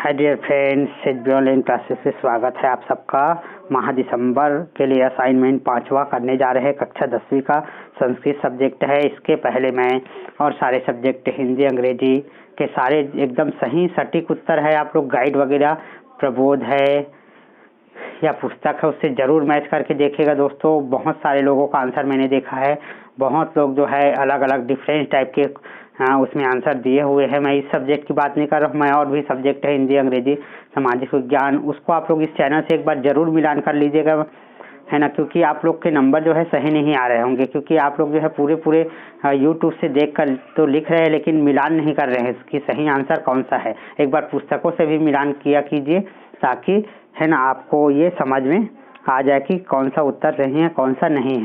हाय dear friends, HB online classes से स्वागत है आप सबका। माह दिसंबर के लिए असाइनमेंट 5वां करने जा रहे हैं। कक्षा 10वीं का संस्कृत सब्जेक्ट है। इसके पहले मैं और सारे सब्जेक्ट हिंदी अंग्रेजी के सारे एकदम सही सटीक उत्तर है। आप लोग गाइड वगैरह प्रबोध है या पुस्तक है उससे ज़रूर मैच करके देखिएगा दोस्तों। बहुत सारे लोगों का आंसर मैंने देखा है। बहुत लोग जो है अलग अलग डिफरेंट टाइप के उसमें आंसर दिए हुए हैं। मैं इस सब्जेक्ट की बात नहीं कर रहा हूँ, मैं और भी सब्जेक्ट है हिंदी अंग्रेजी सामाजिक विज्ञान, उसको आप लोग इस चैनल से एक बार ज़रूर मिलान कर लीजिएगा, है ना। क्योंकि आप लोग के नंबर जो है सही नहीं आ रहे होंगे, क्योंकि आप लोग जो है पूरे यूट्यूब से देख कर तो लिख रहे हैं लेकिन मिलान नहीं कर रहे हैं कि सही आंसर कौन सा है। एक बार पुस्तकों से भी मिलान किया कीजिए ताकि, है ना, आपको ये समझ में आ जाए कि कौन सा उत्तर सही है कौन सा नहीं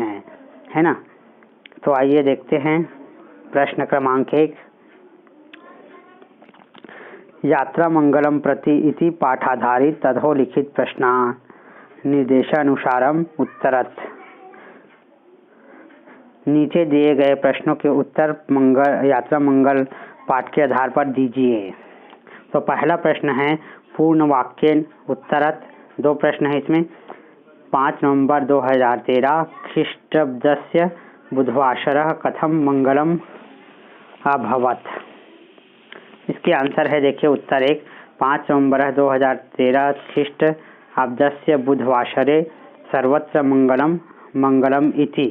है ना। तो आइए देखते हैं प्रश्न क्रमांक 1। यात्रा मंगलम प्रति इति पाठाधारित तथोलिखित प्रश्न निर्देशानुसारम उत्तरत। नीचे दिए गए प्रश्नों के उत्तर यात्रा मंगल पाठ के आधार पर दीजिए। तो पहला प्रश्न है पूर्ण वाक्येन उत्तरत। 2 प्रश्न है इसमें। 5 नवंबर 2013 ख्रीष्टाब्दस्य बुधवासरः कथम मंगलम अभवत। इसके आंसर है, देखिए उत्तर 1। 5 नवंबर 2013 ख्रीष्टाब्दस्य बुधवासरे सर्वत्र मंगलम इति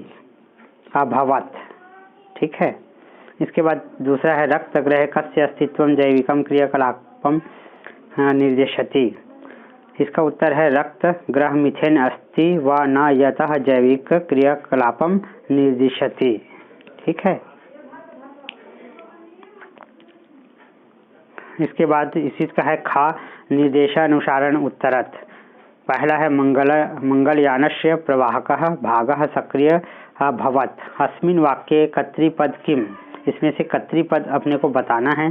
अभवत। ठीक है। इसके बाद दूसरा है रक्तग्रह कस्य अस्तित्वं जैविकं क्रियाकलापं निर्दिशति। इसका उत्तर है रक्त ग्रह मिथेन अस्ति व न यतः जैविक क्रियाकलापं निर्दिशति। ठीक है। इसके बाद इसी का है खा निर्देशानुसारण उत्तरत। पहला है मंगलयानस्य प्रवाहकः भागः सक्रिय अभवत। अस्मिन् वाक्ये कर्तृपद किम। इसमें से कर्तृपद अपने को बताना है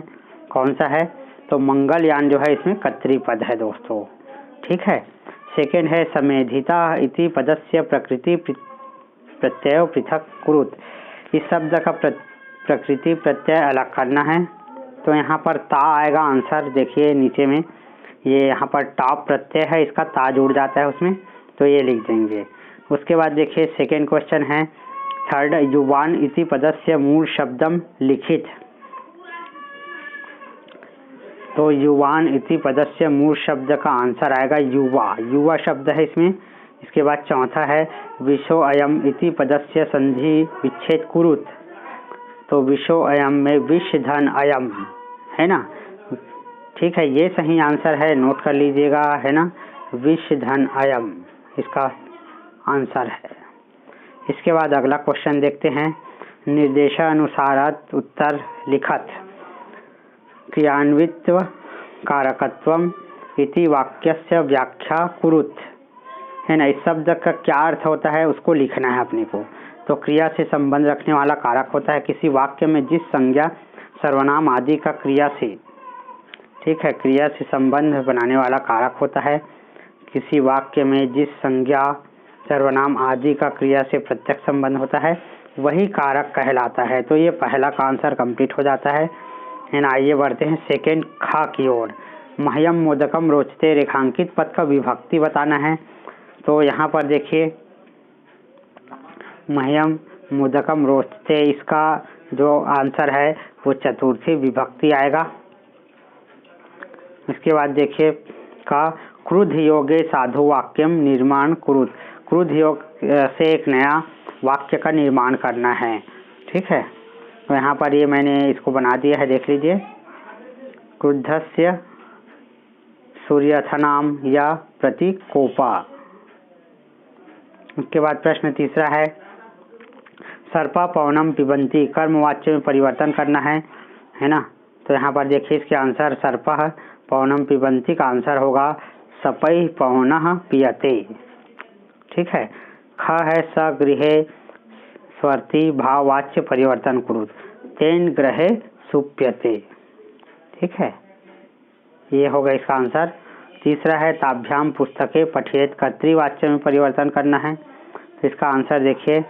कौन सा है। तो मंगलयान जो है इसमें कर्तृपद है दोस्तों। ठीक है। सेकेंड है समेधिता इति पदस्य प्रकृति प्रत्यय पृथक कुरुत। इस शब्द का प्रकृति प्रत्यय अलग करना है। तो यहाँ पर ता आएगा आंसर। देखिए नीचे में ये यहाँ पर टाप प्रत्यय है, इसका ता जुड़ जाता है उसमें, तो ये लिख देंगे। उसके बाद देखिए सेकेंड क्वेश्चन है थर्ड युवान इति पदस्य मूल शब्दम लिखित। तो युवान इति पदस्य मूल शब्द का आंसर आएगा युवा शब्द है इसमें। इसके बाद चौथा है विशो अयम इति पदस्य संधि विच्छेद कुरुत। तो विशो अयम में विष धन अयम, है ना। ठीक है, ये सही आंसर है, नोट कर लीजिएगा, है ना। विष धन अयम इसका आंसर है। इसके बाद अगला क्वेश्चन देखते हैं। निर्देशानुसारत उत्तर लिखत क्रियान्वित्व कारकत्वम इति वाक्यस्य व्याख्या कुरुत, है ना। इस शब्द का क्या अर्थ होता है उसको लिखना है अपने को। तो क्रिया से संबंध रखने वाला कारक होता है किसी वाक्य में जिस संज्ञा सर्वनाम आदि का क्रिया से, ठीक है, क्रिया से संबंध बनाने वाला कारक होता है किसी वाक्य में जिस संज्ञा सर्वनाम आदि का क्रिया से प्रत्यक्ष संबंध होता है वही कारक कहलाता है। तो ये पहला का आंसर कंप्लीट हो जाता है ना। आइए बढ़ते हैं सेकेंड खा की ओर। मह्यम मोदकम रोचते रेखांकित पद का विभक्ति बताना है। तो यहाँ पर देखिए मह्यम मोदकम रोचते, इसका जो आंसर है वो चतुर्थी विभक्ति आएगा। इसके बाद देखिए का क्रुद्ध योगे साधु वाक्यम निर्माण कुरुत। क्रुद्ध योग से एक नया वाक्य का निर्माण करना है। ठीक है। तो यहाँ पर ये मैंने इसको बना दिया है, देख लीजिए। क्रुद्धस्य सूर्यथनाम या प्रतिकोपा। उसके बाद प्रश्न तीसरा है सर्पा पवनम पिबंती। कर्मवाच्य में परिवर्तन करना है ना। तो यहाँ पर देखिए इसके आंसर सर्पः पवनम पिबंती का आंसर होगा सपै पवनः पियते। ठीक है। ख है सगृहे स्वर्ति भाववाच्य परिवर्तन कुरुत तेन ग्रहे सुप्यते। ठीक है, ये होगा इसका आंसर। तीसरा है ताभ्याम पुस्तके पठेत। कर्तृवाच्य में परिवर्तन करना है। तो इसका आंसर देखिए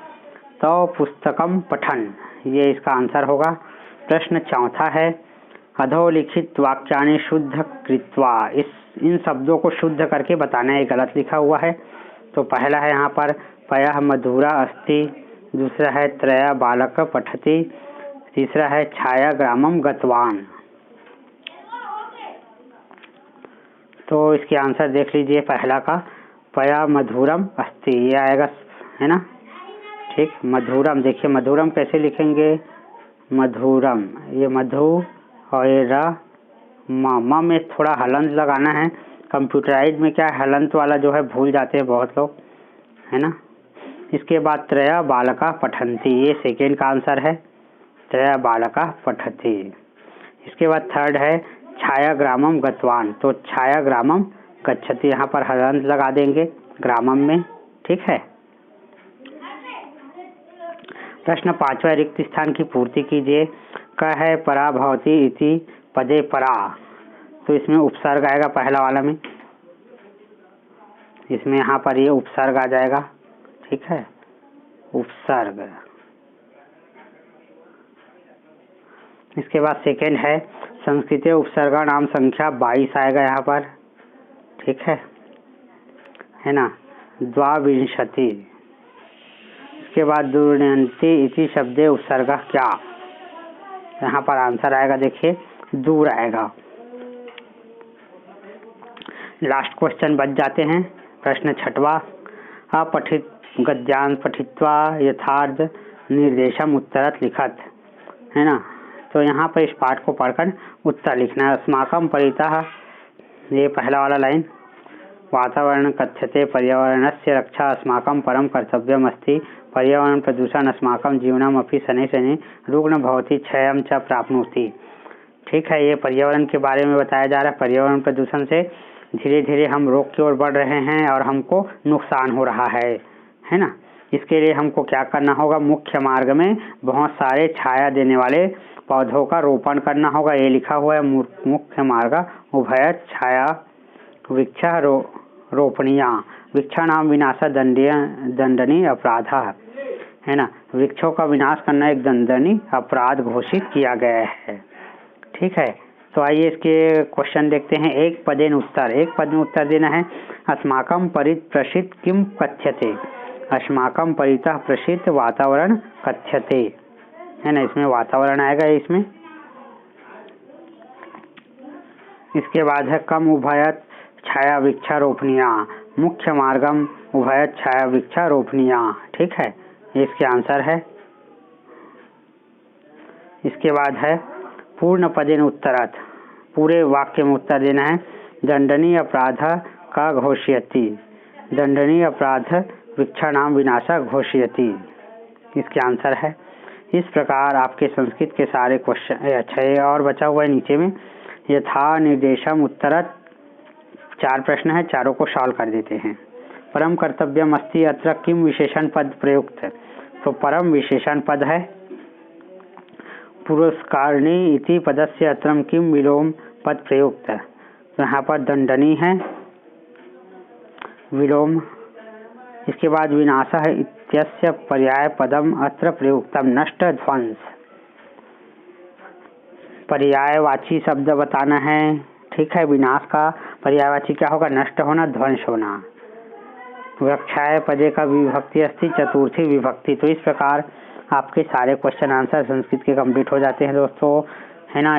तो पुस्तकम पठन, ये इसका आंसर होगा। प्रश्न चौथा है अधोलिखित वाक्यानि शुद्ध कृत्वा, इन शब्दों को शुद्ध करके बताना है, गलत लिखा हुआ है। तो पहला है यहाँ पर पयः मधुरा अस्ति, दूसरा है त्रय बालक पठति, तीसरा है छाया ग्रामम गतवान। तो इसके आंसर देख लीजिए। पहला का पया मधुरम अस्ति, ये आएगा, है ना, ठीक। मधुरम, देखिए मधुरम कैसे लिखेंगे, मधुरम, ये मधु और ये र म में थोड़ा हलंत लगाना है। कंप्यूटराइज में क्या हलंत वाला जो है भूल जाते हैं बहुत लोग, है ना। इसके बाद त्रय बालका पठन्ति, ये सेकेंड का आंसर है, त्रय बालका पठति। इसके बाद थर्ड है छाया ग्रामम गतवान, तो छाया ग्रामम गच्छति, यहाँ पर हलंत लगा देंगे ग्रामम में, ठीक है। प्रश्न 5वां, रिक्त स्थान की पूर्ति कीजिए। क है परा भवति इति पदे परा, तो इसमें उपसर्ग आएगा पहला वाला में, इसमें यहाँ पर ये उपसर्ग आ जाएगा, ठीक है, उपसर्ग। इसके बाद सेकेंड है संस्कृत उपसर्गा नाम संख्या 22 आएगा यहाँ पर, ठीक है ना, द्वाविंशति। इसके बाद दूरयन्ति इति शब्दे उपसर्गा क्या, यहाँ पर आंसर आएगा, देखिए दूर आएगा। लास्ट क्वेश्चन बच जाते हैं। प्रश्न 6वां, अपठित गद्यांश पठित्वा यथार्थ निर्देशम उत्तरत लिखत, है ना। तो यहाँ पर इस पाठ को पढ़कर उत्तर लिखना है। अस्माकं परितः, ये पहला वाला लाइन, वातावरण कथ्यते पर्यावरणस्य रक्षा अस्माकं परम कर्तव्यम अस्ति, पर्यावरण प्रदूषण अस्माकं जीवनम अपि शनैः शनैः रुग्ण भवति क्षयं च प्राप्नोति, ठीक है। ये पर्यावरण के बारे में बताया जा रहा है। पर्यावरण प्रदूषण से धीरे धीरे हम रोग की ओर बढ़ रहे हैं और हमको नुकसान हो रहा है ना। इसके लिए हमको क्या करना होगा, मुख्य मार्ग में बहुत सारे छाया देने वाले पौधों का रोपण करना होगा। ये लिखा हुआ है मुख्य मार्ग उभय छाया वृक्षा रोपणीया, वृक्षाणाम विनाश दंडनीय अपराध, है ना। वृक्षों का विनाश करना एक दंडनीय अपराध घोषित किया गया है, ठीक है। तो आइए इसके क्वेश्चन देखते हैं। एक पदेन उत्तर, एक पद में उत्तर देना है। अस्माकं परित प्रसिद्ध किम कथ्यते, अस्माकं परितः प्रसिद्ध वातावरण कथ्यते, है ना, इसमें वातावरण आएगा इसमें। इसके बाद है कम उभयत छाया वृक्षारोपणीया, मुख्य मार्गम उभयत छाया वृक्षारोपणीया, ठीक है, ये इसके आंसर है। इसके बाद है पूर्ण पदेन उत्तरत, पूरे वाक्य में उत्तर देना है। दंडनीय अपराध का घोषयति, दंडनीय अपराध वृक्षाणाम विनाशा घोषयति, इसके आंसर है। इस प्रकार आपके संस्कृत के सारे क्वेश्चन, अच्छा ये और बचा हुआ है नीचे में, यथा निर्देशम उत्तरत 4 प्रश्न है, चारों को सॉल्व कर देते हैं। परम कर्तव्यम अस्ति अत्र किम विशेषण पद प्रयुक्त, तो परम विशेषण पद है। पुरस्कारिणी इति पदस्य अत्रम किम विलोम पद प्रयुक्त, तो यहाँ पर दंडनी है विलोम। इसके बाद विनाशः इत्यस्य पर्याय पदम अत्र प्रयुक्तम नष्ट ध्वंस, पर्यायवाची शब्द बताना है, ठीक है। विनाश का पर्यायवाची क्या होगा, नष्ट होना, ध्वंस होना। वृक्षाय पदे का विभक्ति अस्ति चतुर्थी विभक्ति। तो इस प्रकार आपके सारे क्वेश्चन आंसर संस्कृत के कंप्लीट हो जाते हैं दोस्तों, है ना।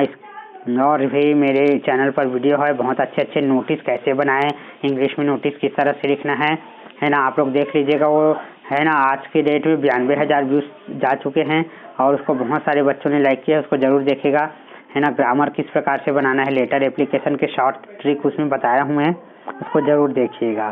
और भी मेरे चैनल पर वीडियो है, बहुत अच्छे अच्छे नोटिस कैसे बनाएं, इंग्लिश में नोटिस किस तरह से लिखना है ना, आप लोग देख लीजिएगा वो, है ना। आज की डेट में 92,000 व्यूज़ जा चुके हैं और उसको बहुत सारे बच्चों ने लाइक किया, उसको ज़रूर देखेगा, है ना। ग्रामर किस प्रकार से बनाना है, लेटर एप्लीकेशन के शॉर्ट ट्रिक उसमें बताया हूँ मैं, उसको ज़रूर देखिएगा।